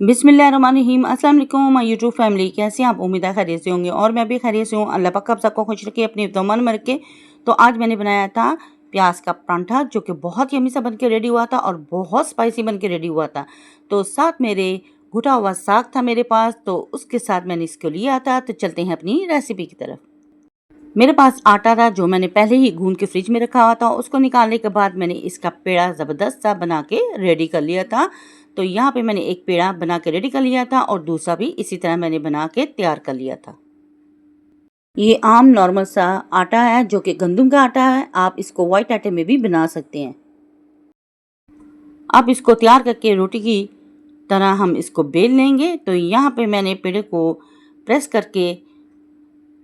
बिस्मिल्लाहिर्रहमानिर्रहीम। अस्सलाम वालेकुम माय यूट्यूब फैमिली, कैसे हैं आप? उम्मीद है खैरियत से होंगे और मैं भी खैरियत से हूँ। अल्लाह पाक आप सबको खुश रखे, अपनी दुआओं में रखे। तो आज मैंने बनाया था प्याज का परांठा, जो कि बहुत यम्मी सा बन के रेडी हुआ था और बहुत स्पाइसी बन के रेडी हुआ था। तो साथ मेरे घुटा हुआ साग था मेरे पास, तो उसके साथ मैंने इसको लिया था। तो चलते हैं अपनी रेसिपी की तरफ। मेरे पास आटा था जो मैंने पहले ही गूंद के फ्रिज में रखा हुआ था। उसको निकालने के बाद मैंने इसका पेड़ा ज़बरदस्त सा बना के रेडी कर लिया था। तो यहाँ पे मैंने एक पेड़ा बना के रेडी कर लिया था और दूसरा भी इसी तरह मैंने बना के तैयार कर लिया था। ये आम नॉर्मल सा आटा है जो कि गंदम का आटा है। आप इसको वाइट आटे में भी बना सकते हैं। अब इसको तैयार करके रोटी की तरह हम इसको बेल लेंगे। तो यहाँ पे मैंने पेड़े को प्रेस करके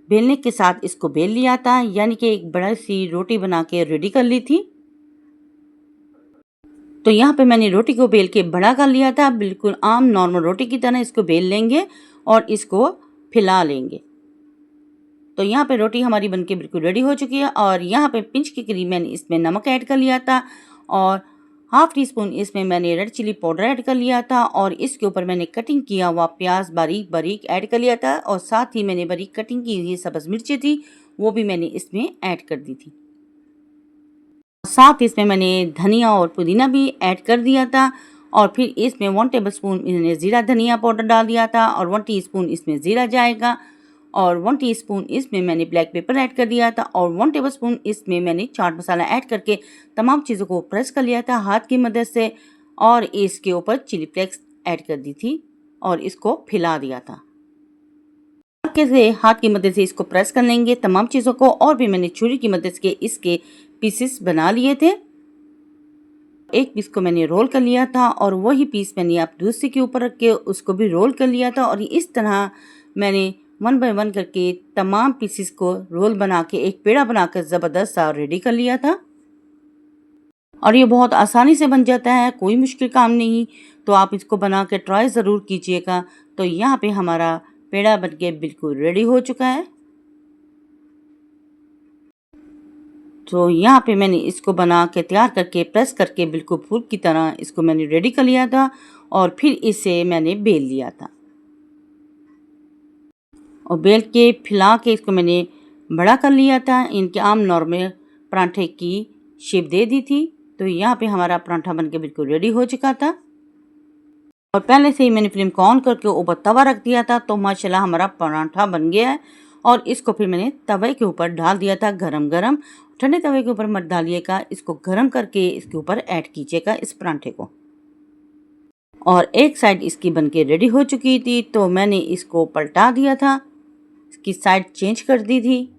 बेलने के साथ इसको बेल लिया था, यानी कि एक बड़ी सी रोटी बना के रेडी कर ली थी। तो यहाँ पे मैंने रोटी को बेल के बड़ा कर लिया था। बिल्कुल आम नॉर्मल रोटी की तरह इसको बेल लेंगे और इसको फैला लेंगे। तो यहाँ पे रोटी हमारी बनके बिल्कुल रेडी हो चुकी है और यहाँ पे पिंच के करीब मैंने इसमें नमक ऐड कर लिया था और हाफ टी स्पून इसमें मैंने रेड चिली पाउडर ऐड कर लिया था और इसके ऊपर मैंने कटिंग किया हुआ प्याज बारीक बारीक ऐड कर लिया था और साथ ही मैंने बारीक कटिंग की हुई सब्ज़ मिर्ची थी वो भी मैंने इसमें ऐड कर दी थी। साथ इसमें मैंने धनिया और पुदीना भी ऐड कर दिया था और फिर इसमें 1 टेबलस्पून मैंने ज़ीरा धनिया पाउडर डाल दिया था और 1 टीस्पून इसमें ज़ीरा जाएगा और 1 टीस्पून इसमें मैंने ब्लैक पेपर ऐड कर दिया था और 1 टेबलस्पून इसमें मैंने चाट मसाला ऐड करके तमाम चीज़ों को प्रेस कर लिया था हाथ की मदद से और इसके ऊपर चिली फ्लेक्स ऐड कर दी थी और इसको फैला दिया था। से हाथ की मदद से इसको प्रेस कर लेंगे तमाम चीज़ों को और भी मैंने छुरी की मदद से इसके पीसेस बना लिए थे। एक पीस को मैंने रोल कर लिया था और वही पीस मैंने आप दूसरे के ऊपर रख के उसको भी रोल कर लिया था और इस तरह मैंने 1 बाय 1 करके तमाम पीसेस को रोल बना के एक पेड़ा बनाकर ज़बरदस्त सा रेडी कर लिया था। और ये बहुत आसानी से बन जाता है, कोई मुश्किल काम नहीं। तो आप इसको बना के ट्राई ज़रूर कीजिएगा। तो यहाँ पे हमारा पेड़ा बनके बिल्कुल रेडी हो चुका है। तो यहाँ पे मैंने इसको बना के तैयार करके प्रेस करके बिल्कुल फूल की तरह इसको मैंने रेडी कर लिया था और फिर इसे मैंने बेल लिया था और बेल के फैला के इसको मैंने बड़ा कर लिया था। इनके आम नॉर्मल परांठे की शेप दे दी थी। तो यहाँ पे हमारा परांठा बनके बिल्कुल रेडी हो चुका था और पहले से ही मैंने फ्लेम को ऑन करके ऊपर तवा रख दिया था। तो माशाल्लाह हमारा परांठा बन गया है और इसको फिर मैंने तवे के ऊपर डाल दिया था गरम गरम। ठंडे तवे के ऊपर मत डालिएगा, इसको गरम करके इसके ऊपर ऐड कीजिएगा इस परांठे को। और एक साइड इसकी बनके रेडी हो चुकी थी तो मैंने इसको पलटा दिया था, इसकी साइड चेंज कर दी थी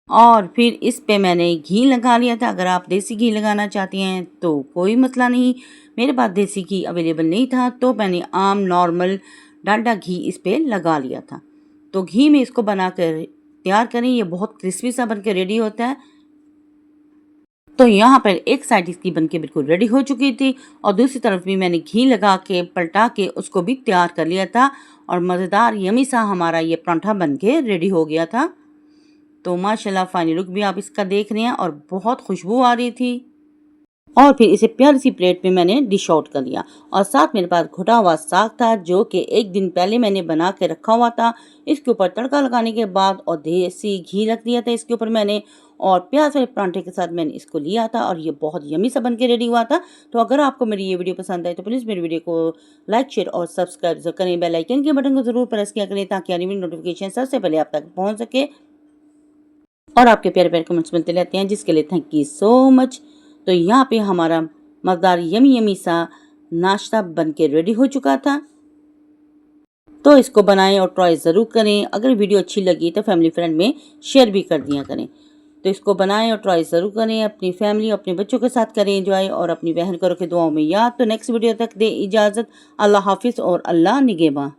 और फिर इस पे मैंने घी लगा लिया था। अगर आप देसी घी लगाना चाहती हैं तो कोई मसला नहीं, मेरे पास देसी घी अवेलेबल नहीं था तो मैंने आम नॉर्मल डालडा घी इस पे लगा लिया था। तो घी में इसको बना कर तैयार करें, ये बहुत क्रिस्पी सा बन के रेडी होता है। तो यहाँ पर एक साइड इसकी बनके बिल्कुल रेडी हो चुकी थी और दूसरी तरफ भी मैंने घी लगा के पलटा के उसको भी तैयार कर लिया था और मज़ेदार यमी सा हमारा ये परांठा बनके रेडी हो गया था। तो माशाल्लाह फाइनल लुक भी आप इसका देख रहे हैं और बहुत खुशबू आ रही थी और फिर इसे प्यारी सी प्लेट में मैंने डिश आउट कर लिया और साथ मेरे पास घुटा हुआ साग था जो कि एक दिन पहले मैंने बना के रखा हुआ था। इसके ऊपर तड़का लगाने के बाद और देसी घी रख दिया था इसके ऊपर मैंने और प्याज वाले परांठे के साथ मैंने इसको लिया था और ये बहुत यमी सा बन के रेडी हुआ था। तो अगर आपको मेरी ये वीडियो पसंद आए तो प्लीज़ मेरी वीडियो को लाइक शेयर और सब्सक्राइब जरूर करें। बेल आइकन के बटन को ज़रूर प्रेस किया करें ताकि आने वाली नोटिफिकेशन सबसे पहले आप तक पहुँच सके और आपके प्यारे प्यारे कमेंट्स मिलते रहते हैं जिसके लिए थैंक यू सो मच। तो यहाँ पे हमारा मज़ेदार यमी यमी सा नाश्ता बन के रेडी हो चुका था। तो इसको बनाएं और ट्राई ज़रूर करें। अगर वीडियो अच्छी लगी तो फैमिली फ्रेंड में शेयर भी कर दिया करें। तो इसको बनाएं और ट्राई ज़रूर करें, अपनी फैमिली अपने बच्चों के साथ करें एंजॉय और अपनी बहन को रखें दुआओं में याद। तो नेक्स्ट वीडियो तक दे इजाज़त। अल्लाह हाफिज़ और अल्लाह निगहबान।